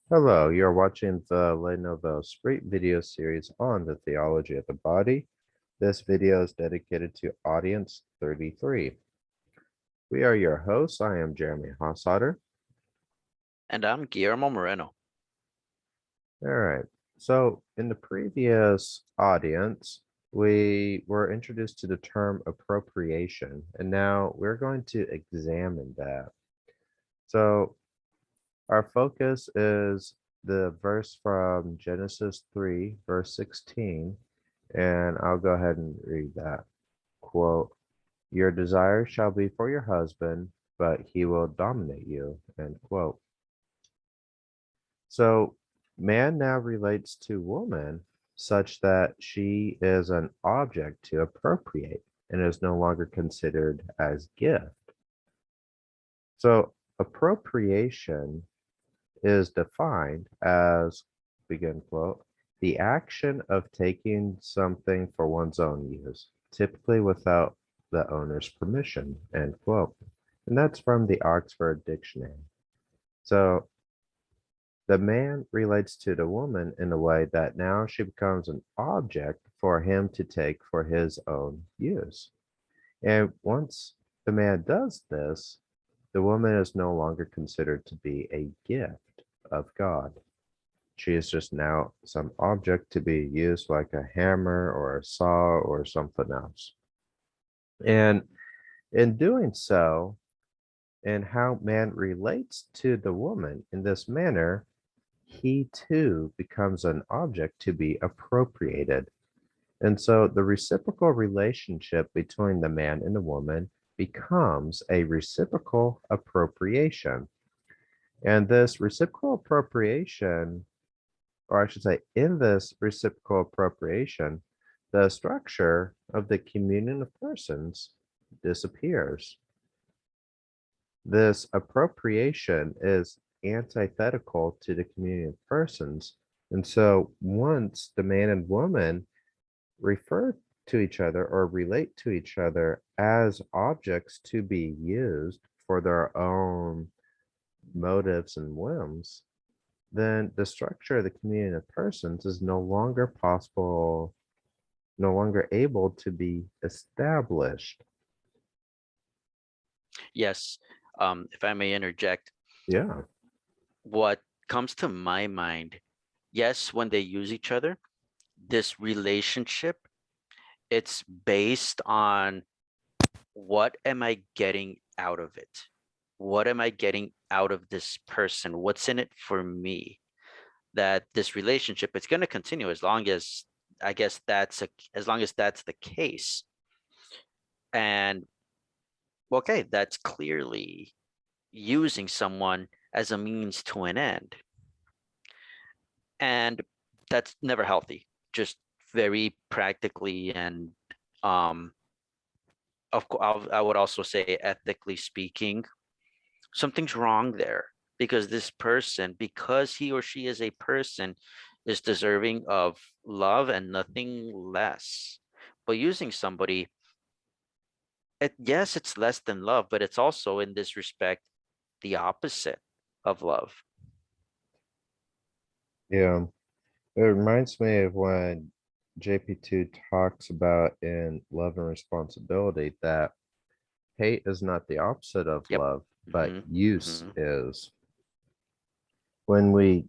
Hello, you're watching the Nouvel Esprit video series on the theology of the body. This video is dedicated to audience 33. We are your hosts. I am Jeremy Hossotter. And I'm Guillermo Moreno. All right. So in the previous audience, we were introduced to the term appropriation, and now we're going to examine that. So our focus is the verse from Genesis 3, verse 16, and I'll go ahead and read that. Quote, "Your desire shall be for your husband, but he will dominate you," end quote. So man now relates to woman such that she is an object to appropriate and is no longer considered as gift. So appropriation is defined as, begin quote, the action of taking something for one's own use, typically without the owner's permission, end quote. And that's from the Oxford Dictionary. So the man relates to the woman in a way that now she becomes an object for him to take for his own use. And once the man does this, the woman is no longer considered to be a gift of God. She is just now some object to be used like a hammer or a saw or something else. And in doing so, and how man relates to the woman in this manner, he too becomes an object to be appropriated. And so the reciprocal relationship between the man and the woman becomes a reciprocal appropriation. And this reciprocal appropriation, or I should say, in this reciprocal appropriation, the structure of the communion of persons disappears. This appropriation is antithetical to the communion of persons. And so once the man and woman refer to each other or relate to each other as objects to be used for their own motives and whims, then the structure of the communion of persons is no longer possible, no longer able to be established. Yes, if I may interject, Yeah. what comes to my mind, yes, when they use each other, this relationship, it's based on what am I getting out of it? What am I getting out of this person? What's in it for me? That this relationship, it's going to continue as long as as long as that's the case. And okay, that's clearly using someone as a means to an end. And that's never healthy, just very practically. And um, of course, I would also say ethically speaking, something's wrong there because this person, because he or she is a person, is deserving of love and nothing less. But using somebody, yes, it's less than love, but it's also in this respect the opposite of love. Yeah. It reminds me of when JP2 talks about in Love and Responsibility that hate is not the opposite of Yep. love, but hmm use hmm is. When we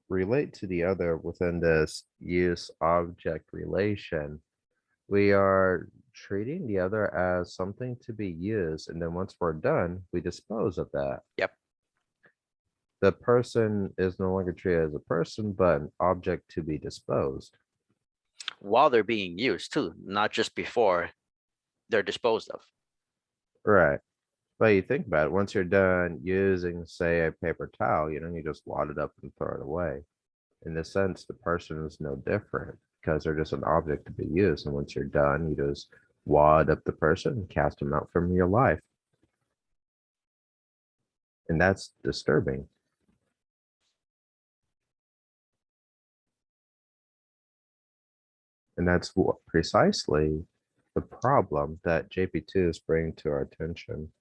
relate to the other within this use object relation, we are treating the other as something to be used, and then once we're done, we dispose of that. Yep. The person is no longer treated as a person, but an object to be disposed. While they're being used too, not just before they're disposed of. Right. But you think about it, once you're done using, say, a paper towel, you just wad it up and throw it away. In a sense, the person is no different because they're just an object to be used. And once you're done, you just wad up the person and cast them out from your life. And that's disturbing. And that's what precisely the problem that JP2 is bringing to our attention.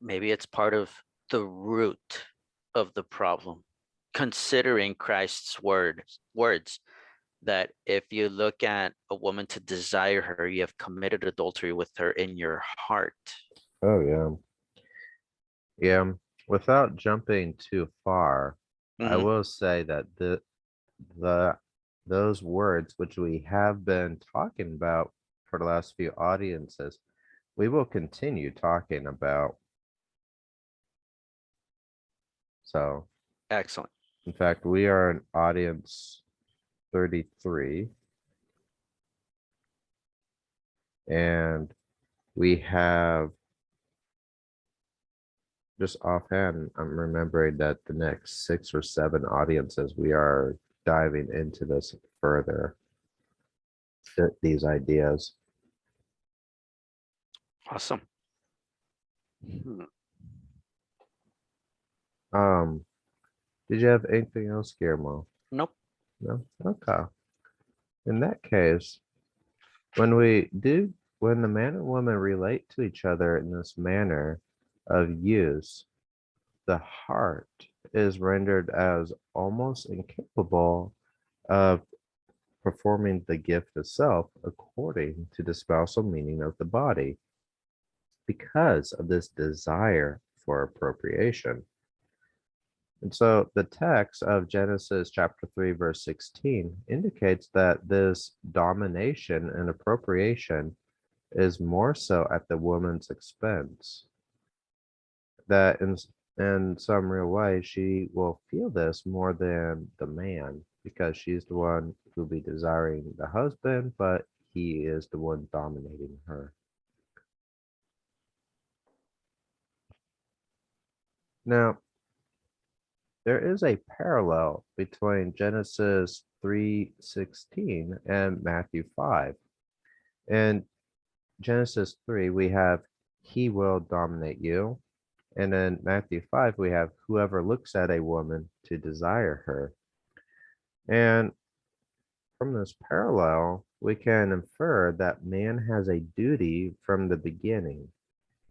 maybe it's part of the root of the problem, considering Christ's words that if you look at a woman to desire her, you have committed adultery with her in your heart. Oh yeah. Yeah. Without jumping too far, I Hmm. will say that the those words which we have been talking about for the last few audiences, we will continue talking about. So, Excellent. in fact, we are in audience 33, and we have just offhand, I'm remembering that the next 6 or 7 audiences, we are diving into this further, these ideas. Awesome. Hmm. Um, did you have anything else, Guillermo? Nope. No? Okay. In that case, when we do, when the man and woman relate to each other in this manner of use, the heart is rendered as almost incapable of performing the gift itself according to the spousal meaning of the body because of this desire for appropriation. And so the text of Genesis chapter 3, verse 16 indicates that this domination and appropriation is more so at the woman's expense. That in some real way, she will feel this more than the man because she's the one who'll be desiring the husband, but he is the one dominating her. Now, there is a parallel between Genesis 3:16 and Matthew 5. In Genesis 3, we have he will dominate you. And in Matthew 5, we have whoever looks at a woman to desire her. And from this parallel, we can infer that man has a duty from the beginning.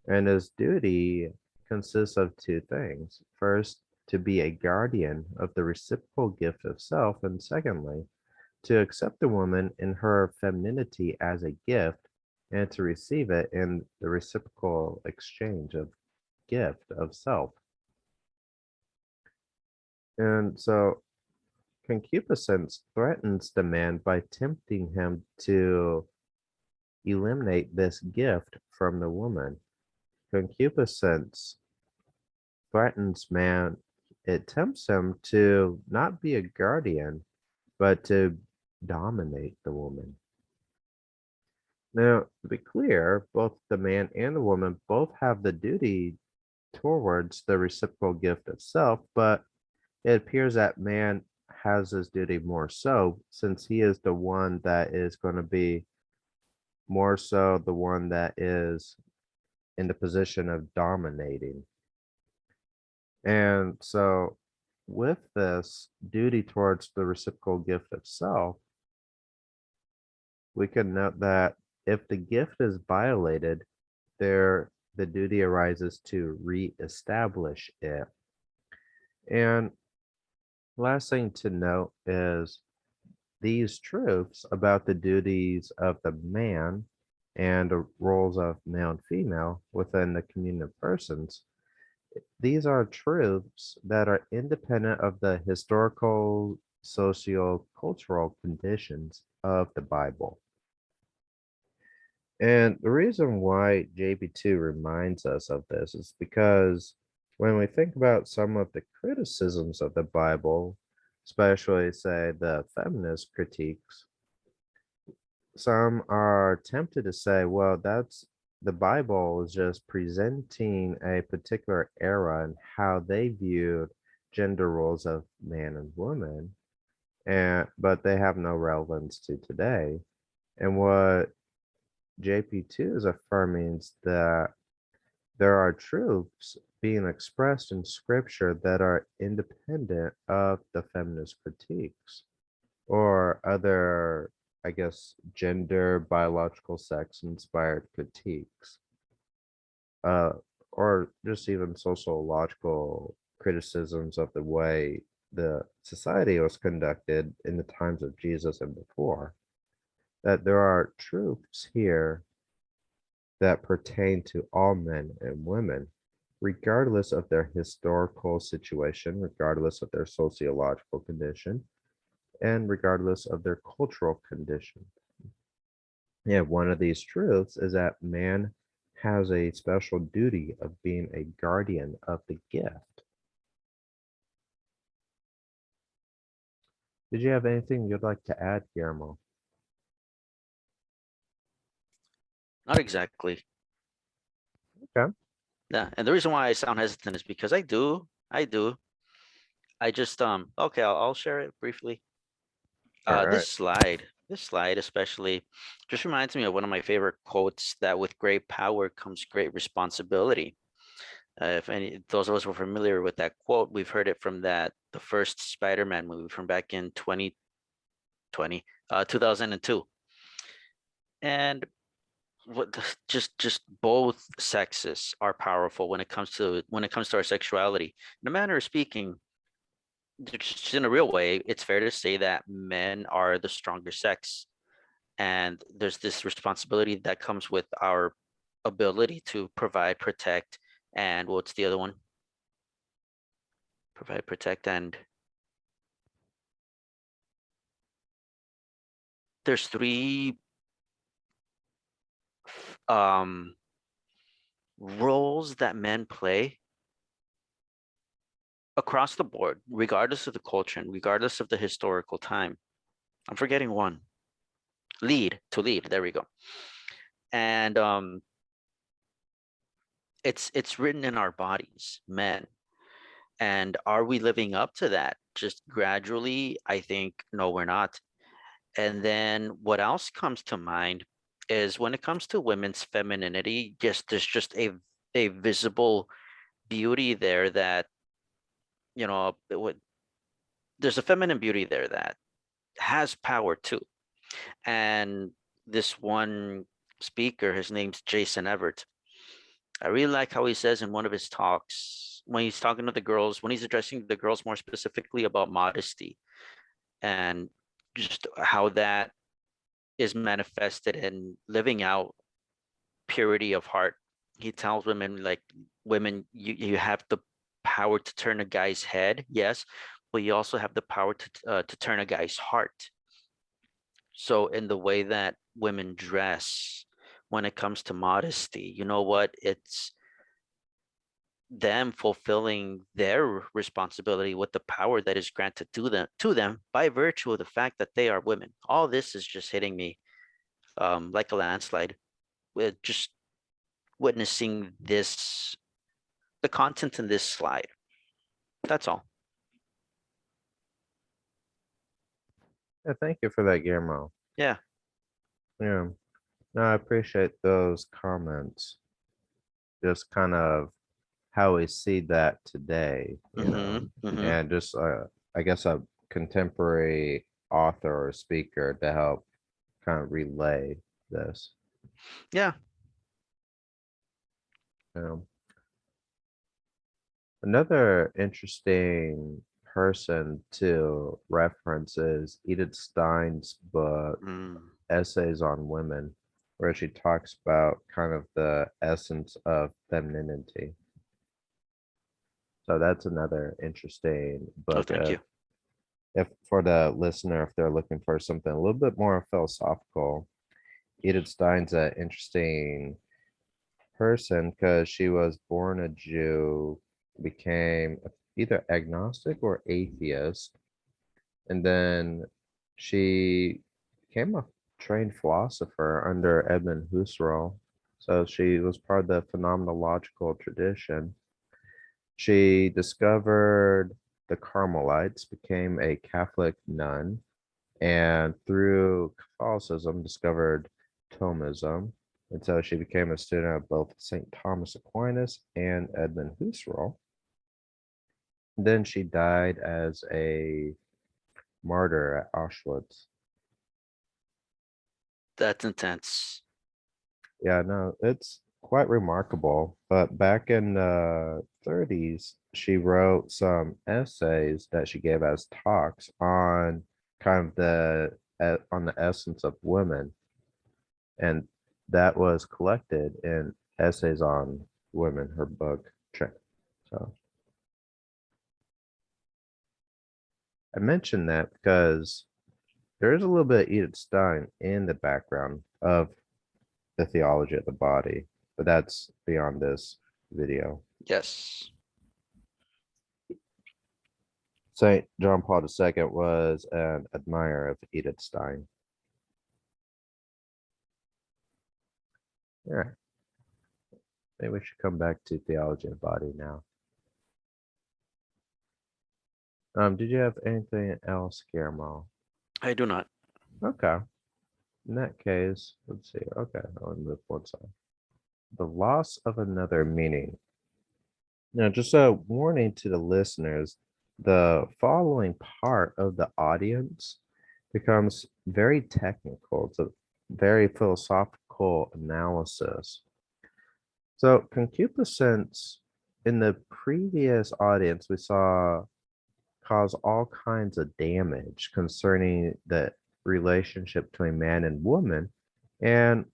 And his duty consists of 2 things. First, to be a guardian of the reciprocal gift of self, and secondly, to accept the woman in her femininity as a gift and to receive it in the reciprocal exchange of gift of self. And so concupiscence threatens the man by tempting him to eliminate this gift from the woman. Concupiscence threatens man, it tempts him to not be a guardian, but to dominate the woman. Now, to be clear, both the man and the woman both have the duty towards the reciprocal gift of self, but it appears that man has his duty more so since he is the one that is going to be more so the one that is in the position of dominating. And so, with this duty towards the reciprocal gift of self, we can note that if the gift is violated, there the duty arises to reestablish it. And last thing to note is these truths about the duties of the man and the roles of male and female within the communion of persons. These are truths that are independent of the historical, socio-cultural conditions of the Bible. And the reason why JP2 reminds us of this is because when we think about some of the criticisms of the Bible, especially, say, the feminist critiques, some are tempted to say, well, that's the Bible is just presenting a particular era and how they viewed gender roles of man and woman, and but they have no relevance to today. And what JP2 is affirming is that there are truths being expressed in scripture that are independent of the feminist critiques or other, I guess, gender, biological sex inspired critiques. Uh, or just even sociological criticisms of the way the society was conducted in the times of Jesus and before, that there are truths here that pertain to all men and women, regardless of their historical situation, regardless of their sociological condition, and regardless of their cultural condition. Yeah, one of these truths is that man has a special duty of being a guardian of the gift. Did you have anything you'd like to add, Guillermo? Not exactly. Okay. Yeah, and the reason why I sound hesitant is because I do. I just okay, I'll share it briefly. All right. This slide especially just reminds me of one of my favorite quotes that with great power comes great responsibility. If any those of us were familiar with that quote, we've heard it from the first Spider-Man movie from back in 2020, 2002. And what just both sexes are powerful when it comes to our sexuality. In a manner of speaking, just in a real way, it's fair to say that men are the stronger sex, and there's this responsibility that comes with our ability to provide, protect, and what's the other one? Provide, protect, and there's three um roles that men play across the board, regardless of the culture and regardless of the historical time. I'm forgetting one. Lead. There we go. And it's written in our bodies, men. And are we living up to that? Just gradually, I think no, we're not. And then what else comes to mind is when it comes to women's femininity, just there's just a visible beauty there that, you know, there's a feminine beauty there that has power too. And this one speaker, his name's Jason Everett. I really like how he says in one of his talks, when he's talking to the girls, when he's addressing the girls more specifically about modesty and just how that is manifested in living out purity of heart. He tells women, like, women, you have the power to turn a guy's head, yes, but you also have the power to turn a guy's heart. So in the way that women dress, when it comes to modesty, you know what? It's them fulfilling their responsibility with the power that is granted to them by virtue of the fact that they are women. All this is just hitting me like a landslide with just witnessing this, the content in this slide. That's all. Yeah, thank you for that, Guillermo. Yeah. Yeah. No, I appreciate those comments. Just kind of how we see that today, Mm-hmm. and just I guess a contemporary author or speaker to help kind of relay this. Yeah. Um, Another interesting person to reference is Edith Stein's book, Mm. Essays on Women, where she talks about kind of the essence of femininity. So that's another interesting Oh, book. thank you. If for the listener, if they're looking for something a little bit more philosophical, Edith Stein's an interesting person because she was born a Jew, became either agnostic or atheist, and then she became a trained philosopher under Edmund Husserl. So she was part of the phenomenological tradition. She discovered the Carmelites, became a Catholic nun, and through Catholicism discovered Thomism. And so she became a student of both St. Thomas Aquinas and Edmund Husserl. Then she died as a martyr at Auschwitz. That's intense. Yeah, no, it's quite remarkable. But back in the 30s, she wrote some essays that she gave as talks on kind of on the essence of women, and that was collected in Essays on Women, her book. So I mentioned that because there is a little bit of Edith Stein in the background of the theology of the body, but that's beyond this video. Yes. St. John Paul II was an admirer of Edith Stein. All right. Maybe we should come back to theology of the body now. Did you have anything else, Guillermo? I do not. Okay. In that case, let's see. Okay, I'll move one side. The loss of another meaning. Now, just a warning to the listeners, the following part of the audience becomes very technical. It's a very philosophical analysis. So, concupiscence in the previous audience, we saw cause all kinds of damage concerning the relationship between man and woman and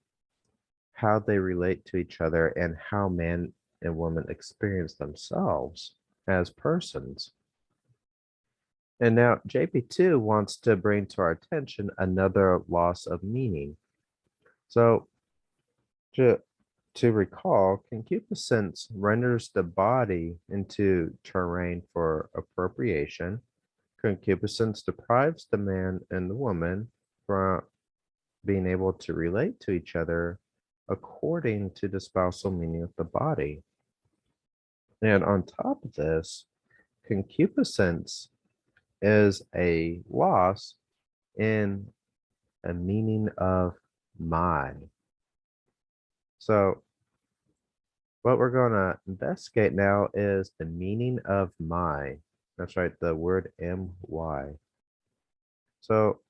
how they relate to each other and how man and woman experience themselves as persons. And now JP2 wants to bring to our attention another loss of meaning. So to recall, concupiscence renders the body into terrain for appropriation. Concupiscence deprives the man and the woman from being able to relate to each other according to the spousal meaning of the body. And on top of this, concupiscence is a loss in a meaning of my. So, what we're going to investigate now is the meaning of my. That's right, the word my. So,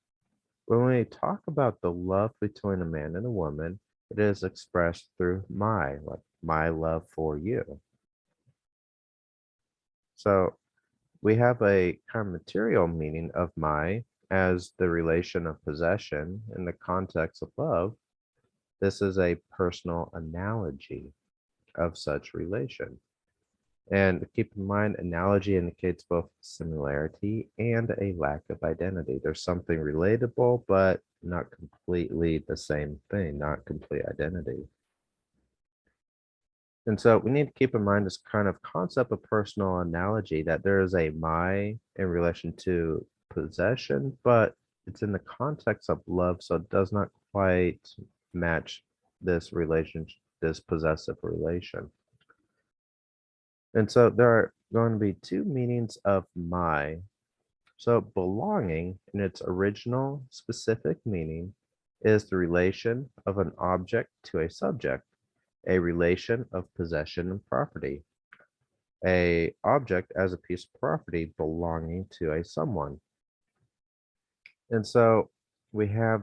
when we talk about the love between a man and a woman, it is expressed through my, like my love for you. So we have a kind of material meaning of my as the relation of possession in the context of love. This is a personal analogy of such relation. And keep in mind, analogy indicates both similarity and a lack of identity. There's something relatable, but not completely the same thing, not complete identity. And so we need to keep in mind this kind of concept of personal analogy that there is a my in relation to possession, but it's in the context of love, so it does not quite match this relationship, this possessive relation. And so there are going to be two meanings of my. So belonging in its original specific meaning is the relation of an object to a subject, a relation of possession and property, a object as a piece of property belonging to a someone. And so we have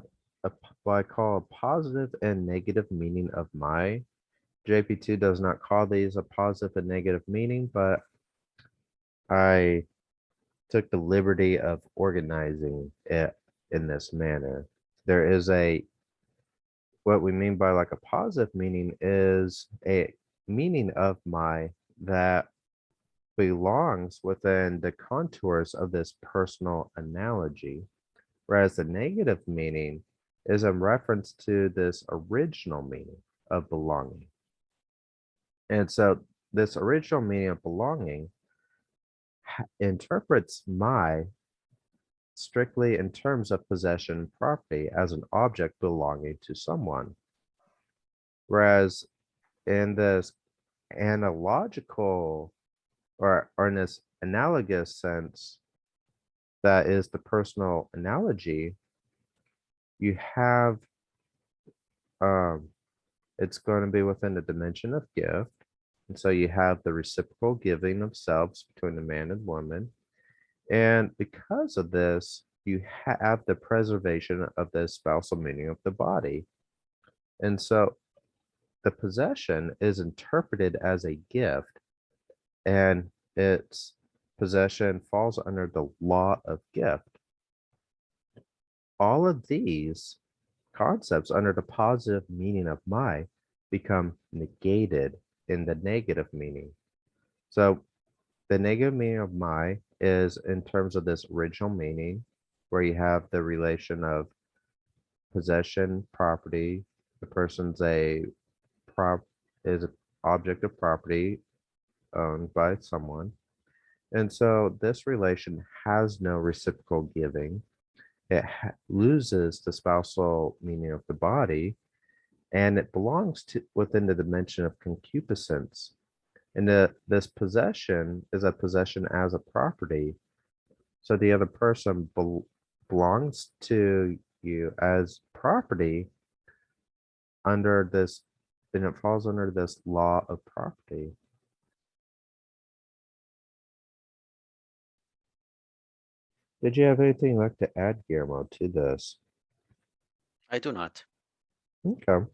what I call a positive and negative meaning of my. JP2 does not call these a positive and negative meaning, but I took the liberty of organizing it in this manner. There is what we mean by like a positive meaning is a meaning of my that belongs within the contours of this personal analogy, whereas the negative meaning is in reference to this original meaning of belonging. And so this original meaning of belonging interprets my strictly in terms of possession and property as an object belonging to someone. Whereas in this analogical or in this analogous sense, that is the personal analogy, you have it's going to be within the dimension of gift. And so you have the reciprocal giving of selves between the man and woman. And because of this, you have the preservation of the spousal meaning of the body. And so the possession is interpreted as a gift, and its possession falls under the law of gift. All of these concepts under the positive meaning of my become negated in the negative meaning. So the negative meaning of my is in terms of this original meaning, where you have the relation of possession, property. The person's a prop is an object of property owned by someone. And so this relation has no reciprocal giving. It loses the spousal meaning of the body, and it belongs to within the dimension of concupiscence. And this possession is a possession as a property. So the other person belongs to you as property under this, and it falls under this law of property. Did you have anything you'd like to add, Guillermo, to this? I do not. Okay.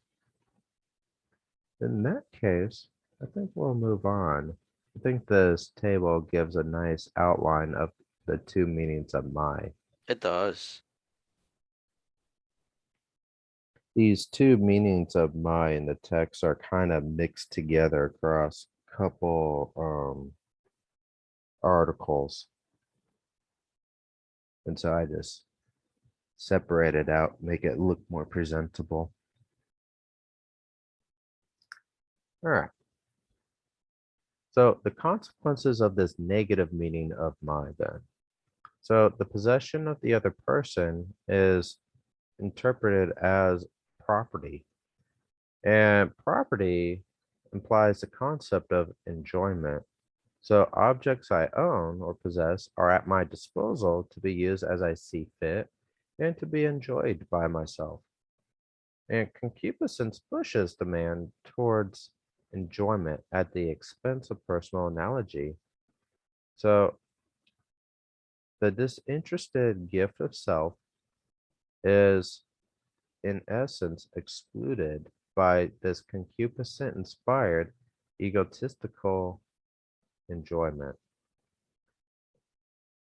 In that case, I think we'll move on. I think this table gives a nice outline of the two meanings of my. It does. These two meanings of my in the text are kind of mixed together across a couple articles. And so I just separate it out, make it look more presentable. All right. So the consequences of this negative meaning of my then. So the possession of the other person is interpreted as property. And property implies the concept of enjoyment. So objects I own or possess are at my disposal to be used as I see fit and to be enjoyed by myself. And concupiscence pushes the man towards enjoyment at the expense of personal analogy. So the disinterested gift of self is in essence excluded by this concupiscent inspired egotistical enjoyment.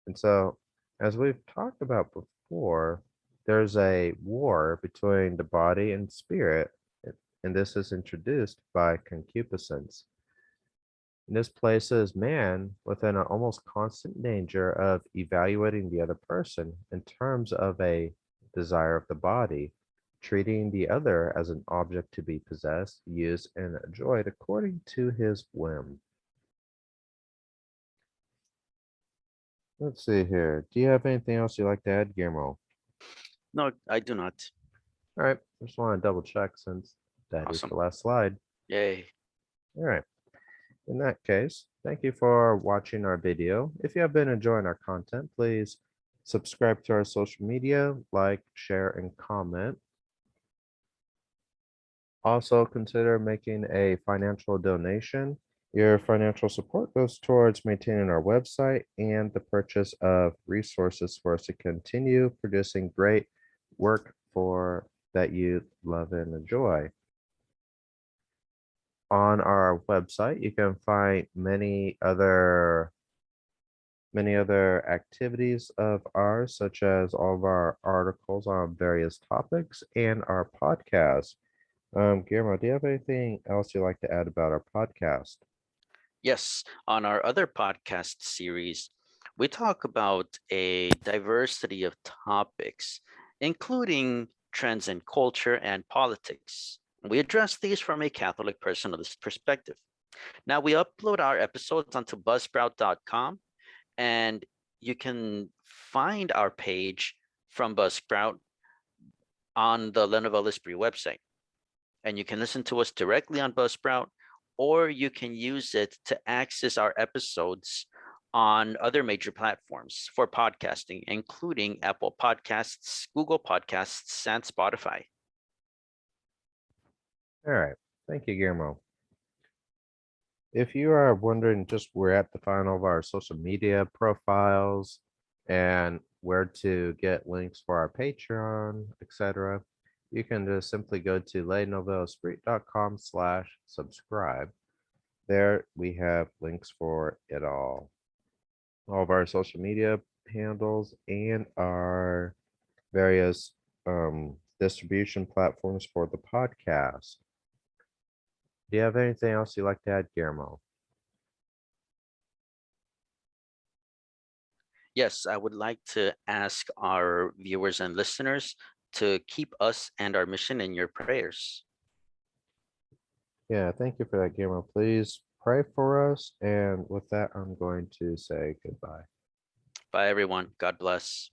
And so, as we've talked about before, there's a war between the body and spirit, and this is introduced by concupiscence. And this places man within an almost constant danger of evaluating the other person in terms of a desire of the body, treating the other as an object to be possessed, used, and enjoyed according to his whim. Let's see here. Do you have anything else you'd like to add, Guillermo? No, I do not. All right, just want to double check since that is Awesome. the last slide. Yay. All right. In that case, thank you for watching our video. If you have been enjoying our content, please subscribe to our social media, like, share, and comment. Also, consider making a financial donation. Your financial support goes towards maintaining our website and the purchase of resources for us to continue producing great work for that you love and enjoy. On our website, you can find many other activities of ours, such as all of our articles on various topics and our podcast. Guillermo, do you have anything else you'd like to add about our podcast? Yes, on our other podcast series, we talk about a diversity of topics, including trends in culture and politics. We address these from a Catholic personalist perspective. Now, we upload our episodes onto buzzsprout.com, and you can find our page from Buzzsprout on the Nouvel Esprit website. And you can listen to us directly on Buzzsprout, or you can use it to access our episodes on other major platforms for podcasting, including Apple Podcasts, Google Podcasts, and Spotify. All right. Thank you, Guillermo. If you are wondering just where at to find all of our social media profiles and where to get links for our Patreon, etc., you can just simply go to novelesprit.com/subscribe. There we have links for it all of our social media handles and our various distribution platforms for the podcast. Do you have anything else you'd like to add, Guillermo? Yes, I would like to ask our viewers and listeners to keep us and our mission in your prayers. Yeah, thank you for that, Guillermo. Please pray for us. And with that, I'm going to say goodbye. Bye, everyone. God bless.